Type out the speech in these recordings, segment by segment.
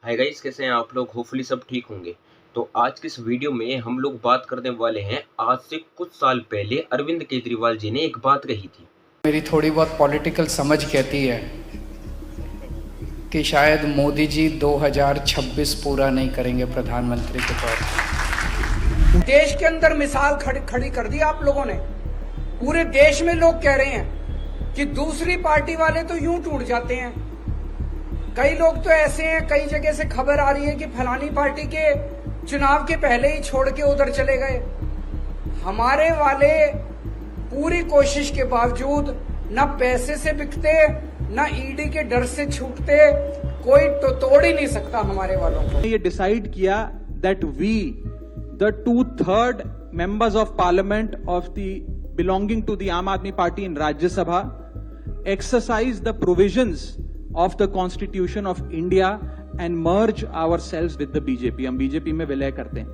Hi guys, कैसे हैं आप लोग। होपफुली सब ठीक होंगे। तो आज के इस वीडियो में हम लोग बात करने वाले हैं आज से कुछ साल पहले अरविंद केजरीवाल जी ने एक बात कही थी। मेरी थोड़ी बहुत पॉलिटिकल समझ कहती है कि शायद मोदी जी 2026 पूरा नहीं करेंगे प्रधानमंत्री के तौर पर। देश के अंदर मिसाल खड़ी कर दी आप लोगों ने। पूरे देश में लोग कह रहे हैं कि दूसरी पार्टी वाले तो यूं टूट जाते हैं। कई लोग तो ऐसे हैं, कई जगह से खबर आ रही है कि फलानी पार्टी के चुनाव के पहले ही छोड़ के उधर चले गए। हमारे वाले पूरी कोशिश के बावजूद न पैसे से बिकते, न ईडी के डर से छूटते, कोई तो तोड़ ही नहीं सकता हमारे वालों को। ये डिसाइड किया that we the 2/3 members of parliament of the belonging to the Aam Aadmi Party in Rajya Sabha exercise the provisions of the Constitution of India and merge ourselves with the BJP. हम BJP में विलय करते हैं।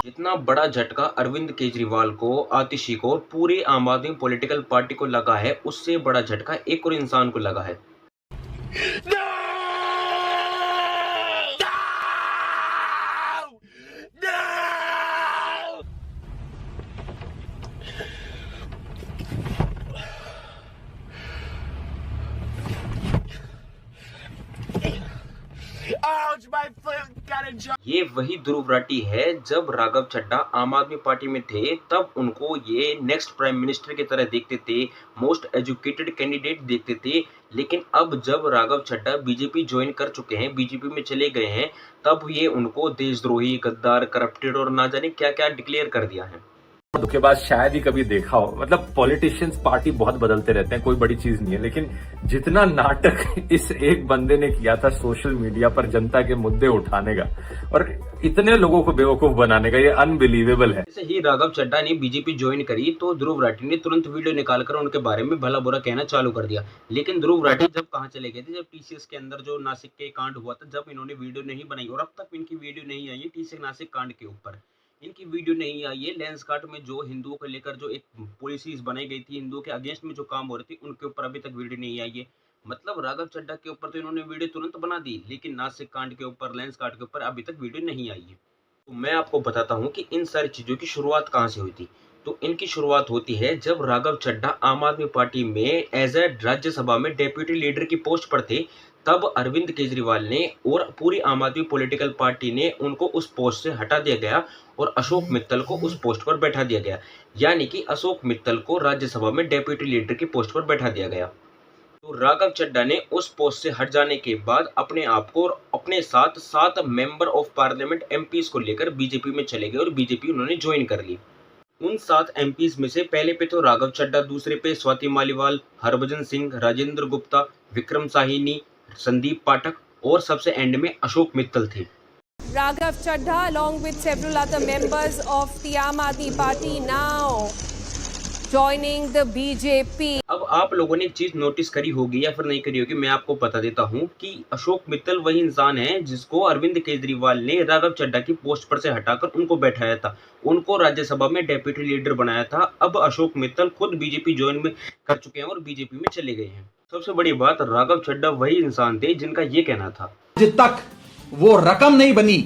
जितना बड़ा झटका अरविंद केजरीवाल को, आतिशी को, पूरे आम आदमी पॉलिटिकल पार्टी को लगा है, उससे बड़ा झटका एक और इंसान को लगा है। ये वही ध्रुव राठी है। जब राघव चड्ढा आम आदमी पार्टी में थे तब उनको ये नेक्स्ट प्राइम मिनिस्टर की तरह देखते थे, मोस्ट एजुकेटेड कैंडिडेट देखते थे। लेकिन अब जब राघव चड्ढा बीजेपी ज्वाइन कर चुके हैं, बीजेपी में चले गए हैं, तब ये उनको देशद्रोही, गद्दार, करप्टेड और ना जाने क्या क्या डिक्लेयर कर दिया है। के बाद शायद ही कभी देखा हो। मतलब पॉलिटिशियंस पार्टी बहुत बदलते रहते हैं, कोई बड़ी चीज नहीं है, लेकिन जितना नाटक इस एक बंदे ने किया था सोशल मीडिया पर जनता के मुद्दे उठाने का और इतने लोगों को बेवकूफ बनाने का, ये अनबिलीवेबल है। जैसे ही राघव चड्ढा ने बीजेपी ज्वाइन करी तो ध्रुव राठी ने तुरंत वीडियो निकालकर उनके बारे में भला बुरा कहना चालू कर दिया। लेकिन ध्रुव राठी जब कहाँ चले गए थे, जब टीसीएस के अंदर जो नासिक के कांड हुआ था, जब इन्होंने वीडियो नहीं बनाई और अब तक इनकी वीडियो नहीं आई है टीसीएस नासिक कांड के ऊपर, इनकी वीडियो नहीं आई है। लेंस कार्ट में जो हिंदुओं को लेकर जो एक पॉलिसीज बनाई गई थी, हिंदुओं के अगेंस्ट में जो काम हो रही थी, उनके ऊपर अभी तक वीडियो नहीं आई है। मतलब राघव चड्ढा के ऊपर तो इन्होंने वीडियो तुरंत बना दी, लेकिन नासिक कांड के ऊपर, लेंस कार्ट के ऊपर अभी तक वीडियो नहीं आई है। तो मैं आपको बताता हूँ कि इन सारी चीजों की शुरुआत कहाँ से हुई थी। तो इनकी शुरुआत होती है जब राघव चड्ढा आम आदमी पार्टी में एज ए राज्यसभा में डेप्यूटी लीडर की पोस्ट पर थे। तब अरविंद केजरीवाल ने और पूरी आम आदमी पॉलिटिकल पार्टी ने उनको उस पोस्ट से हटा दिया गया और अशोक मित्तल को उस पोस्ट पर बैठा दिया गया। यानी कि अशोक मित्तल को राज्यसभा में डेप्यूटी लीडर की पोस्ट पर बैठा दिया गया। तो राघव चड्ढा ने उस पोस्ट से हट जाने के बाद अपने आप को और अपने साथ 7 मेंबर ऑफ पार्लियामेंट एमपीज को लेकर बीजेपी में चले गए और बीजेपी उन्होंने ज्वाइन कर ली। उन 7 एमपीज में से पहले पे तो राघव चड्ढा, दूसरे पे स्वाति मालीवाल, हरभजन सिंह, राजेंद्र गुप्ता, विक्रम साहिनी, संदीप पाठक और सबसे एंड में अशोक मित्तल थे। Raghav Chadha along with several other members of the Aam Aadmi Party now joining the BJP. अब आप लोगों ने एक चीज नोटिस करी होगी या फिर नहीं करी होगी, मैं आपको बता देता हूं कि अशोक मित्तल वही इंसान है जिसको अरविंद केजरीवाल ने राघव चड्ढा की पोस्ट पर से हटाकर उनको बैठाया था, उनको राज्यसभा में डेप्यूटी लीडर बनाया था। अब अशोक मित्तल खुद बीजेपी ज्वाइन में कर चुके हैं और बीजेपी में चले गए हैं। सबसे बड़ी बात, राघव चड्ढा वही इंसान थे जिनका ये कहना था, आज तक वो रकम नहीं बनी।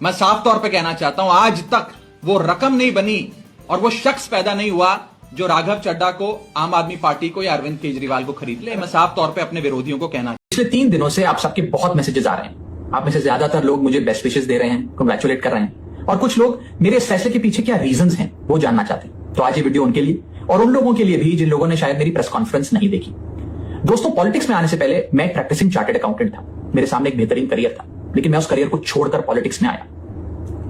मैं साफ तौर पे कहना चाहता हूं, आज तक वो रकम नहीं बनी और वो शख्स पैदा नहीं हुआ जो राघव चड्ढा को, आम आदमी पार्टी को या अरविंद केजरीवाल को खरीद ले। मैं साफ तौर पे अपने विरोधियों को कहना, पिछले 3 दिनों से आप सबके बहुत मैसेजेस आ रहे हैं। आप में से ज्यादातर लोग मुझे बेस्ट विशेस दे रहे हैं, कांग्रेचुलेट कर रहे हैं, और कुछ लोग मेरे इस फैसले के पीछे क्या रीजंस हैं वो जानना चाहते हैं। तो आज ये वीडियो उनके लिए और उन लोगों के लिए भी जिन लोगों ने शायद मेरी प्रेस कॉन्फ्रेंस नहीं देखी। दोस्तों, पॉलिटिक्स में आने से पहले मैं एक प्रैक्टिसिंग चार्टर्ड अकाउंटेंट था। मेरे सामने एक बेहतरीन करियर था, लेकिन मैं उस करियर को छोड़कर पॉलिटिक्स में आया।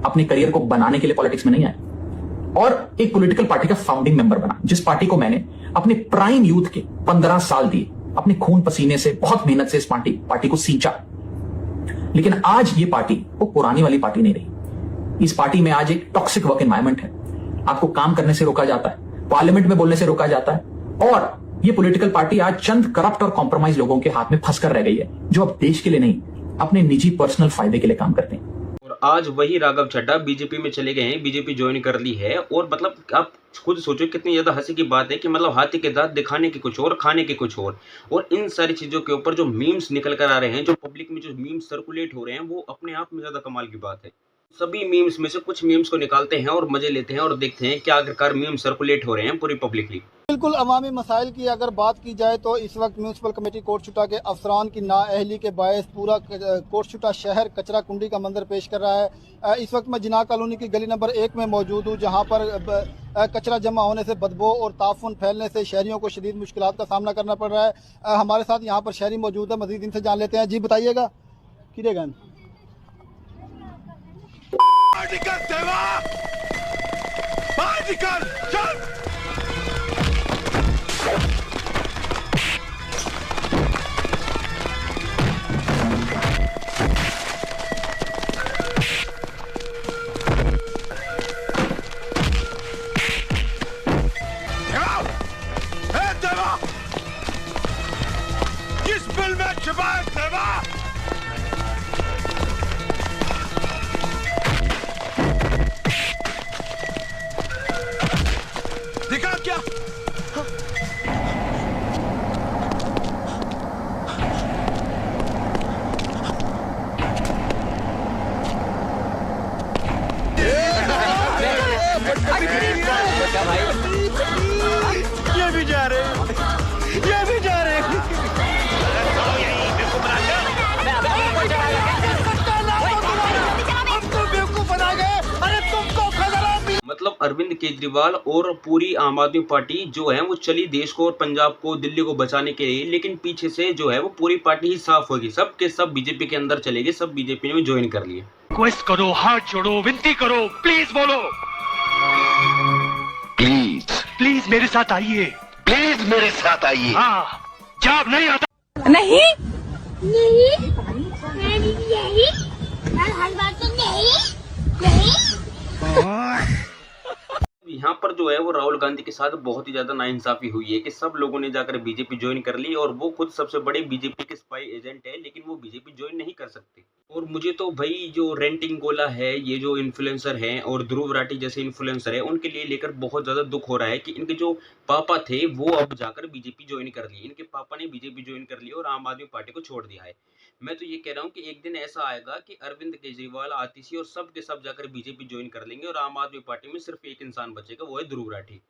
अपने करियर को बनाने के लिए पॉलिटिक्स में नहीं आया और एक पॉलिटिकल पार्टी का फाउंडिंग मेंबर बना, जिस पार्टी को मैंने अपने प्राइम यूथ के 15 साल दिए, अपने खून पसीने से, बहुत मेहनत से इस पार्टी को सींचा। लेकिन आज ये पार्टी वो पुरानी वाली पार्टी नहीं रही। इस पार्टी में आज एक टॉक्सिक वर्क एनवायरमेंट है। आपको काम करने से रोका जाता है, पार्लियामेंट में बोलने से रोका जाता है, और ये पॉलिटिकल पार्टी आज चंद करप्ट और कॉम्प्रोमाइज लोगों के हाथ में फंसकर रह गई है, जो अब देश के लिए नहीं, अपने निजी पर्सनल फायदे के लिए काम करते हैं। और आज वही राघव चड्ढा बीजेपी में चले गए हैं, बीजेपी ज्वाइन कर ली है। और मतलब आप खुद सोचो कितनी ज़्यादा हंसी की बात है कि मतलब हाथी के दांत दिखाने के कुछ और, खाने के कुछ और इन सारी चीज़ों के ऊपर जो मीम्स निकल कर आ रहे हैं, जो पब्लिक में जो मीम्स सर्कुलेट हो रहे हैं, वो अपने आप में ज़्यादा कमाल की बात है। सभी मीम्स में से कुछ मीम्स को निकालते हैं और मजे लेते हैं और देखते हैं क्या आखिरकार मीम सर्कुलेट हो रहे हैं पूरी पब्लिकली। बिल्कुल अवामी मसाइल की अगर बात की जाए तो इस वक्त म्यूनसिपल कमेटी कोटशुटा के अफसरान की नाअहली के बायस पूरा कोटशुटा शहर कचरा कुंडी का मंजर पेश कर रहा है। इस वक्त मैं जिना कॉलोनी की गली नंबर 1 में मौजूद हूँ, जहाँ पर कचरा जमा होने से बदबू और ताफुन फैलने से शहरियों को शदीद मुश्किलात का सामना करना पड़ रहा है। हमारे साथ यहाँ पर शहरी मौजूद है, मजीद इनसे जान लेते हैं। जी बताइएगा किरेगा किस बिल में छुपा है देवा? दिखा क्या? ये भी जा रहे हैं, ये भी जा रहे हैं। मतलब अरविंद केजरीवाल और पूरी आम आदमी पार्टी जो है वो चली देश को और पंजाब को, दिल्ली को बचाने के लिए, लेकिन पीछे से जो है वो पूरी पार्टी ही साफ होगी। सब के सब बीजेपी के अंदर चले गए, सब बीजेपी में ज्वाइन कर लिए। रिक्वेस्ट करो, हाथ जोड़ो, विनती करो, प्लीज बोलो, प्लीज प्लीज मेरे साथ आइए, प्लीज मेरे साथ आइए। हाँ, जब नहीं आता नहीं नहीं नहीं हर बात तो नहीं नहीं। यहाँ पर जो है वो राहुल गांधी के साथ बहुत ही ज्यादा नाइंसाफी हुई है कि सब लोगों ने जाकर बीजेपी ज्वाइन कर ली और वो खुद सबसे बड़े बीजेपी के स्पाई एजेंट है, लेकिन वो बीजेपी ज्वाइन नहीं कर सकते। और मुझे तो भाई जो रेंटिंग गोला है, ये जो इन्फ्लुएंसर हैं और ध्रुव राठी जैसे इन्फ्लुएंसर है, उनके लिए लेकर बहुत ज्यादा दुख हो रहा है कि इनके जो पापा थे वो अब जाकर बीजेपी ज्वाइन कर लिए। इनके पापा ने बीजेपी ज्वाइन कर लिया और आम आदमी पार्टी को छोड़ दिया है। मैं तो ये कह रहा हूँ कि एक दिन ऐसा आएगा कि अरविंद केजरीवाल, आतिशी और सब के सब जाकर बीजेपी ज्वाइन कर लेंगे और आम आदमी पार्टी में सिर्फ एक इंसान बचेगा, वो है ध्रुव राठी।